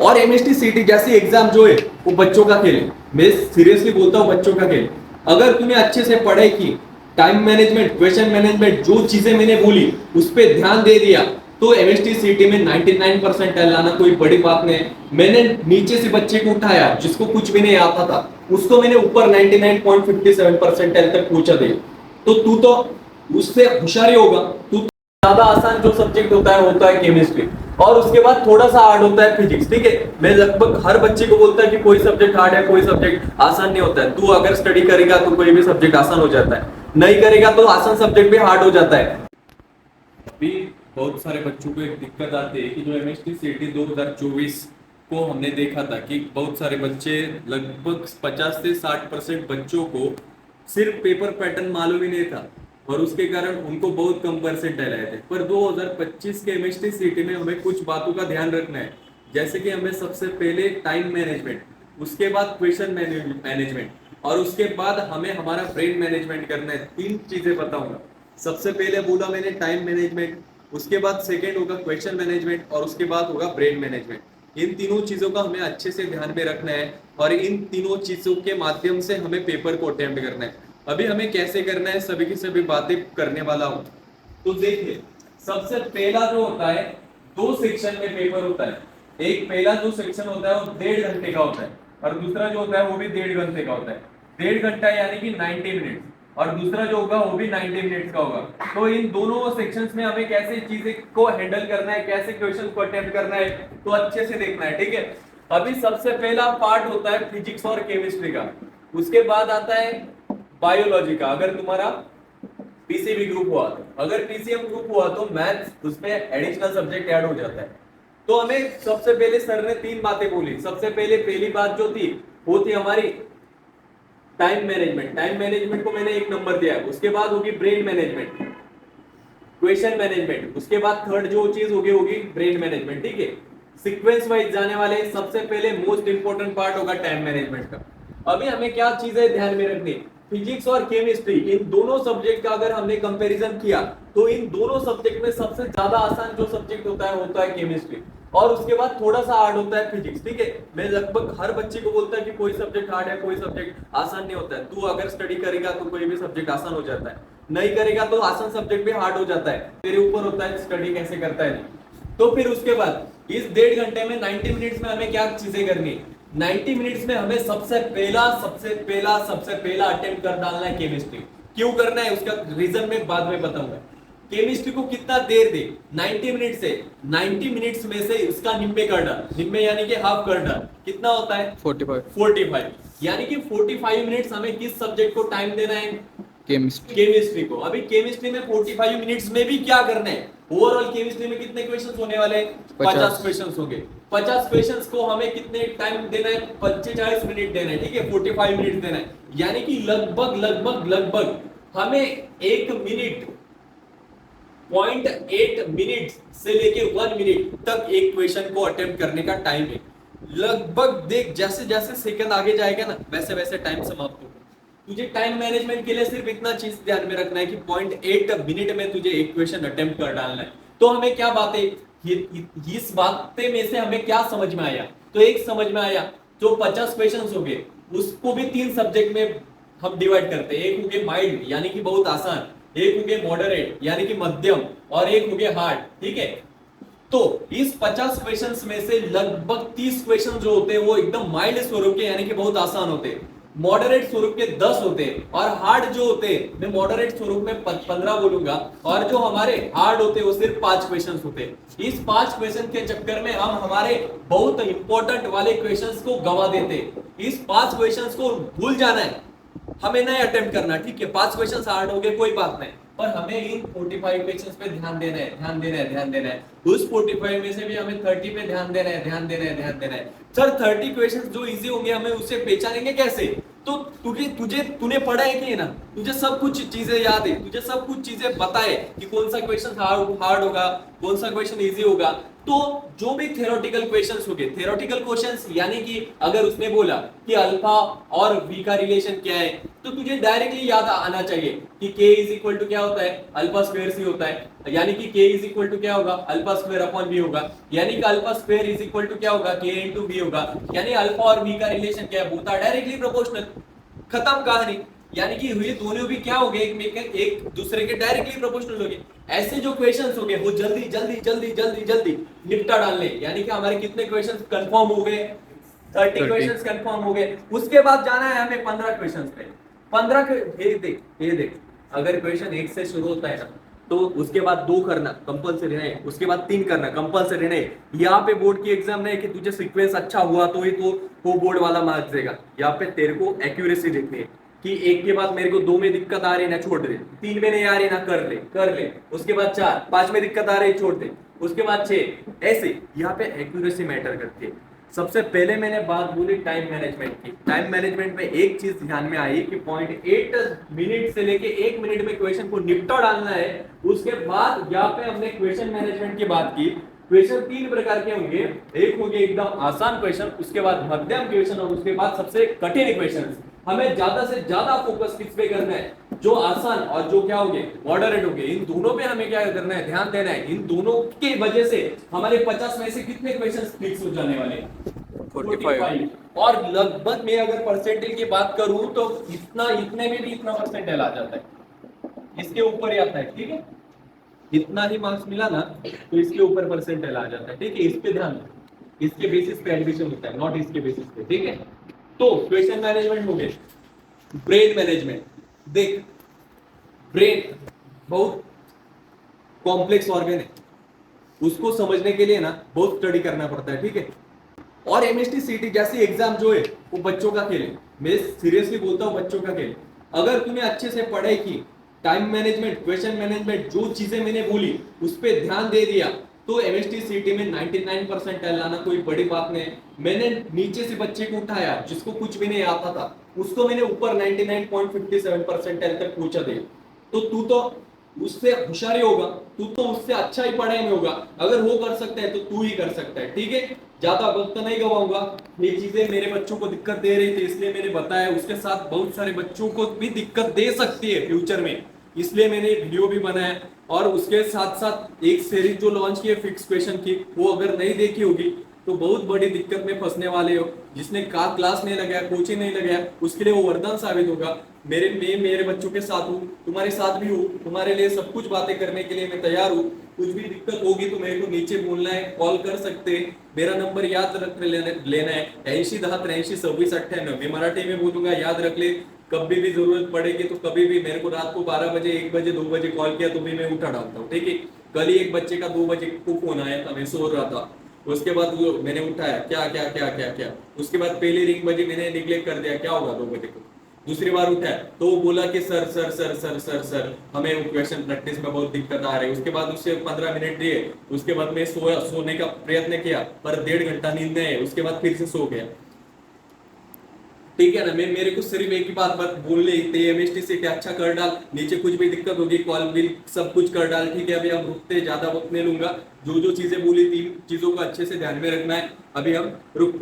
और एमएसटी सीटी जैसी एग्जाम जो है वो बच्चों का खेल है। मैं सीरियसली बोलता हूँ बच्चों का खेल। अगर तूने अच्छे से पढ़ाई की, टाइम मैनेजमेंट, क्वेश्चन मैनेजमेंट, जो चीजें मैंने बोली उस पर ध्यान दे दिया तो एमएसटी सीटी में 99% लाना कोई बड़ी बात नहीं है। मैंने नीचे से बच्चे को उठाया जिसको कुछ भी नहीं आता था, उसको मैंने ऊपर 99.57% तक पहुंचा दिया। तो तू तो उससे होशियारी होगा। तू ज्यादा आसान जो सब्जेक्ट होता है केमिस्ट्री, और उसके बाद थोड़ा सा हार्ड होता है फिजिक्स। ठीक है, मैं लगभग हर बच्चे को बोलता है कि कोई सब्जेक्ट हार्ड है, कोई सब्जेक्ट आसान नहीं होता है। तू अगर स्टडी करेगा तो कोई भी सब्जेक्ट आसान हो जाता है, नहीं करेगा तो आसान सब्जेक्ट भी हार्ड हो जाता है। अभी बहुत सारे बच्चों को एक दिक्कत आती है कि जो एमएसटी सीटी 2024 को हमने देखा था कि बहुत सारे बच्चे, लगभग 50 से 60% बच्चों को सिर्फ पेपर पैटर्न मालूम ही नहीं था और उसके कारण उनको बहुत कम परसेंट आए थे। पर 2025 के एमएसटी सीटी में हमें कुछ बातों का ध्यान रखना है, जैसे कि हमें सबसे पहले टाइम मैनेजमेंट, उसके बाद क्वेश्चन मैनेजमेंट और उसके बाद हमें हमारा ब्रेन मैनेजमेंट करना है। 3 चीजें बताऊंगा। सबसे पहले बोला मैंने टाइम मैनेजमेंट, उसके बाद सेकेंड होगा क्वेश्चन मैनेजमेंट और उसके बाद होगा ब्रेन मैनेजमेंट। इन तीनों चीजों का हमें अच्छे से ध्यान में रखना है और इन तीनों चीजों के माध्यम से हमें पेपर को अटेम्प्ट करना है। अभी हमें कैसे करना है सभी की सभी बातें करने वाला हूं। तो देखिए, सबसे पहला जो होता है, 2 सेक्शन में पेपर होता है। एक पहला जो सेक्शन होता है वो 1.5 घंटे का होता है और दूसरा जो होता है वो भी 1.5 घंटे का होता है। 1.5 घंटा यानी कि 90 मिनट और दूसरा जो होगा वो भी 90 मिनट्स का होगा। तो इन दोनों सेक्शंस में हमें कैसे चीजें को हैंडल करना है, कैसे क्वेश्चन को अटेम्प्ट करना है, तो अच्छे से देखना है। ठीक है, अभी सबसे पहला पार्ट होता है फिजिक्स और केमिस्ट्री का, उसके बाद आता है बायोलॉजी का। अगर तुम्हारा पीसीबी ग्रुप हुआ, अगर पीसीएम ग्रुप हुआ तो मैथ्स उसमें एडिशनल सब्जेक्ट ऐड हो जाता है। तो हमें सबसे पहले सर ने 3 बातें बोली। सबसे पहले पहली बात जो थी वो थी हमारी टाइम मैनेजमेंट। टाइम मैनेजमेंट को मैंने 1 नंबर दिया। उसके बाद होगी ब्रेन मैनेजमेंट, क्वेश्चन मैनेजमेंट, उसके बाद थर्ड जो चीज होगी ब्रेन मैनेजमेंट। ठीक है, सीक्वेंस वाइज जाने वाले। सबसे पहले मोस्ट इंपोर्टेंट पार्ट होगा टाइम मैनेजमेंट का। अभी हमें क्या चीजें ध्यान में रखनी, फिजिक्स और केमिस्ट्री, इन दोनों सब्जेक्ट का अगर हमने कंपैरिजन किया तो इन दोनों सब्जेक्ट में सबसे ज्यादा आसान जो सब्जेक्ट होता है केमिस्ट्री, और उसके बाद थोड़ा सा हार्ड होता है फिजिक्स। ठीक है, मैं लगभग हर बच्चे को बोलता है कि कोई सब्जेक्ट हार्ड है, कोई सब्जेक्ट आसान नहीं होता है। तू अगर स्टडी करेगा तो कोई भी सब्जेक्ट आसान हो जाता है, नहीं करेगा तो आसान सब्जेक्ट भी हार्ड हो जाता है। तेरे ऊपर होता है स्टडी कैसे करता है। तो फिर उसके बाद इस 1.5 घंटे में 90 मिनट्स में हमें क्या चीजें करनी, 90 मिनट्स में हमें सबसे पहला अटेम्प्ट कर डालना है केमिस्ट्री। क्यों करना है उसका रीजन मैं बाद में बताऊंगा। केमिस्ट्री को कितना देर दे, 90 मिनट से 90 मिनट्स में से इसका निम्बे कर डाल, निम्बे यानी कि हाफ कर डाल, कितना होता है 45 यानी कि 45 मिनट्स हमें किस सब्जेक्ट को टाइम देना है, केमिस्ट्री को। अभी केमिस्ट्री में 45 मिनट्स में भी क्या करना है, ओवरऑल केमिस्ट्री में कितने क्वेश्चंस होने वाले हैं, 50 क्वेश्चंस होंगे। 50 क्वेश्चंस को हमें कितने टाइम देना है, 45 मिनट देना है। ठीक है, 45 मिनट देना है, यानी कि लगभग हमें 1 मिनट 0.8 मिनट से लेके 1 मिनट तक एक क्वेश्चन को अटेम्प्ट करने का टाइम है। लगभग देख, जैसे जैसे सेकंड आगे जाएगा ना वैसे वैसे टाइम समाप्त होगा। तुझे टाइम मैनेजमेंट के लिए सिर्फ इतना चीज ध्यान में रखना है कि 0.8 मिनट में तुझे एक क्वेश्चन अटेम्प्ट कर डालना है। तो हमें क्या बातें, इस बातें में से हमें क्या समझ में आया, तो एक समझ में आया जो 50 क्वेश्चंस हो गए उसको भी 3 सब्जेक्ट में हम डिवाइड करते हैं। एक हो गए माइल्ड यानी कि बहुत आसान, एक हो गए मॉडरेट यानी कि मध्यम, और एक हो गए हार्ड। ठीक है, तो इस 50 क्वेश्चंस में से लगभग 30 क्वेश्चन जो होते हैं वो एकदम माइल्ड स्वरूप के यानी कि बहुत आसान होते हैं, मॉडरेट स्वरूप के 10 होते हैं, और हार्ड जो होते हैं मैं मॉडरेट स्वरूप में 15 बोलूंगा, और जो हमारे हार्ड होते हैं वो सिर्फ 5 क्वेश्चंस होते हैं। इस 5 क्वेश्चन के चक्कर में हम हमारे बहुत इंपॉर्टेंट वाले क्वेश्चंस को गवा देते हैं। इस 5 क्वेश्चंस को भूल जाना है, हमें नहीं अटेम्प्ट करना। ठीक है, 5 क्वेश्चंस हार्ड हो गए कोई बात नहीं, पर हमें इन 45 क्वेश्चंस पे ध्यान देना है। उस 45 में से भी हमें 30 पे ध्यान देना है। सर 30 क्वेश्चंस जो इजी होंगे हमें उससे पहचानेंगे कैसे, तो तूने पढ़ा है कि ना, तुझे सब कुछ चीजें याद है, तुझे सब कुछ चीजें पता है कि कौन सा क्वेश्चन हार्ड होगा, कौन सा क्वेश्चन इजी होगा। तो तो जो भी थ्योरेटिकल क्वेश्चंस हो गए, थ्योरेटिकल क्वेश्चंस यानी कि अगर उसने बोला कि अल्फा और वी का रिलेशन क्या है, तो तुझे डायरेक्टली याद आना चाहिए कि k इज इक्वल टू क्या होता है, अल्फा स्क्वायर सी होता है, यानी कि k इज इक्वल टू क्या होगा, अल्फा स्क्वायर अपॉन v होगा, यानी कि alpha square is equal to क्या होगा, k इनटू v होगा, यानी अल्फा और v का रिलेशन क्या है, बोथ आर डायरेक्टली प्रोपोर्शनल। खत्म कहानी। यानी कि ये दोनों भी क्या हो गए, एक दूसरे के डायरेक्टली प्रोपोर्शनल हो गए। ऐसे जो क्वेश्चंस हो गए वो जल्दी जल्दी जल्दी जल्दी जल्दी निपटा डालने, यानी कि हमारे कितने क्वेश्चंस कंफर्म हो गए, 30 क्वेश्चंस कंफर्म हो गए। उसके बाद जाना है हमें 15 क्वेश्चंस पे। 15 ये देख अगर क्वेश्चन 1 से शुरू होता है ना, तो उसके बाद 2 करना कंपलसरी नहीं, उसके बाद 3 करना कंपलसरी नहीं। यहाँ पे बोर्ड की एग्जाम नहीं कि तुझे सीक्वेंस अच्छा हुआ तो ही तो वो बोर्ड वाला मार्क्स देगा। यहाँ पे तेरे को एक्यूरेसी देखनी है कि 1 के बाद मेरे को 2 में दिक्कत आ रही है ना, छोड़ दे, 3 में नहीं आ रही ना, कर ले, उसके बाद 4, 5 में दिक्कत आ रही है, छोड़ दे, उसके बाद 6, ऐसे। यहाँ पे एक्यूरेसी मैटर करती है। सबसे पहले मैंने बात बोली टाइम मैनेजमेंट की। टाइम मैनेजमेंट में एक चीज ध्यान में आई कि 0.8 मिनट से लेके 1 मिनट में क्वेश्चन को निपटा डालना है। उसके बाद यहाँ पे हमने क्वेश्चन मैनेजमेंट की बात की। क्वेश्चन 3 प्रकार के होंगे, एक होंगे एकदम आसान क्वेश्चन, उसके बाद मध्यम क्वेश्चन और उसके बाद सबसे कठिन क्वेश्चन। हमें ज्यादा से ज्यादा फोकस किस पे करना है, जो आसान और जो क्या होंगे मॉडरेट होंगे, इन दोनों पे हमें क्या करना है, ध्यान देना है। इन दोनों की वजह से हमारे 50 में से कितने क्वेश्चंस फिक्स हो जाने वाले हैं, 45। और लगभग मैं अगर परसेंटेज की बात करूं तो इतने में भी इतना परसेंटेज आ जाता है, इसके ऊपर ही आता है। ठीक है, इतना ही मार्क्स मिला ना तो इसके ऊपर परसेंटेज आ जाता है। ठीक है, इस पे ध्यान दो, इसके बेसिस पे एडमिशन होता है, नॉट इसके बेसिस पे। ठीक है, तो क्वेश्चन मैनेजमेंट हो गए। ब्रेन मैनेजमेंट, देख ब्रेन बहुत कॉम्प्लेक्स ऑर्गन है, उसको समझने के लिए ना बहुत स्टडी करना पड़ता है। ठीक है, और एमएसटी सीटी जैसी एग्जाम जो है वो बच्चों का खेल है। मैं सीरियसली बोलता हूँ, बच्चों का खेल। अगर तूने अच्छे से पढ़ाई की, टाइम मैनेजमेंट, क्वेश्चन मैनेजमेंट, जो चीजें मैंने बोली उस पर ध्यान दे दिया, तो एमएसटी सीटी में 99% लाना कोई बड़ी बात नहीं। मैंने नीचे से बच्चे को उठाया जिसको कुछ भी नहीं आता था, उसको मैंने ऊपर 99.57% तक पहुंचा दिया। तो तू तो उससे होशियारी होगा, तू तो उससे अच्छा ही पढ़ाई में होगा। अगर वो कर सकता है तो तू ही कर सकता है। ठीक है, ज्यादा वक्त नहीं गवाऊंगा। ये चीजें मेरे बच्चों को दिक्कत दे रही थी इसलिए मैंने बताया, उसके साथ बहुत सारे बच्चों को भी दिक्कत दे सकती है फ्यूचर में, इसलिए मैंने वीडियो भी बनाया। और उसके साथ साथ एक सीरीज जो लॉन्च की है फिक्स क्वेश्चन की, वो अगर नहीं देखी होगी तो बहुत बड़ी दिक्कत में फंसने वाले हो। जिसने क्लास नहीं लगाया, कोचिंग नहीं लगाया, उसके लिए वो वरदान साबित होगा। मेरे बच्चों के साथ हूँ, तुम्हारे साथ भी हूँ, तुम्हारे लिए सब कुछ बातें करने के लिए मैं तैयार हूँ। कुछ भी दिक्कत होगी तो मेरे को नीचे बोलना है, कॉल कर सकते हैं। मेरा नंबर याद रख लेना है 8010832698। मैं मराठी में बोलूंगा, याद रख ले। कभी भी जरूरत पड़ेगी तो कभी भी मेरे को रात को 12 बजे, 1 बजे, 2 बजे कॉल किया तो भी मैं उठा डालता हूँ। ठीक है, कल ही एक बच्चे का 2 बजे को फोन आया था, मैं सो रहा था, उसके बाद वो मैंने उठाया, क्या क्या क्या क्या क्या, उसके बाद पहली रिंग बजी, मैंने निग्लेक्ट कर दिया, क्या होगा 2 बजे को। दूसरी बार उठाया तो वो बोला कि sir sir sir sir sir sir हमें क्वेश्चन प्रैक्टिस में बहुत दिक्कत आ रही है। उसके बाद उससे 15 मिनट दिए, उसके बाद मैं सोने का प्रयत्न किया पर 1.5 घंटा नींद नहीं है, उसके बाद फिर से सो गया। ठीक है ना, मैं मेरे को सिर्फ एक ही बात बोलने थे, एमएसटी से अच्छा कर डाल, नीचे कुछ भी दिक्कत होगी कॉल बिल सब कुछ कर डाल। ठीक है, अभी हम रुकते, ज्यादा वक्त नहीं लूंगा। जो जो चीजें बोली 3 चीजों को अच्छे से ध्यान में रखना है। अभी हम रुक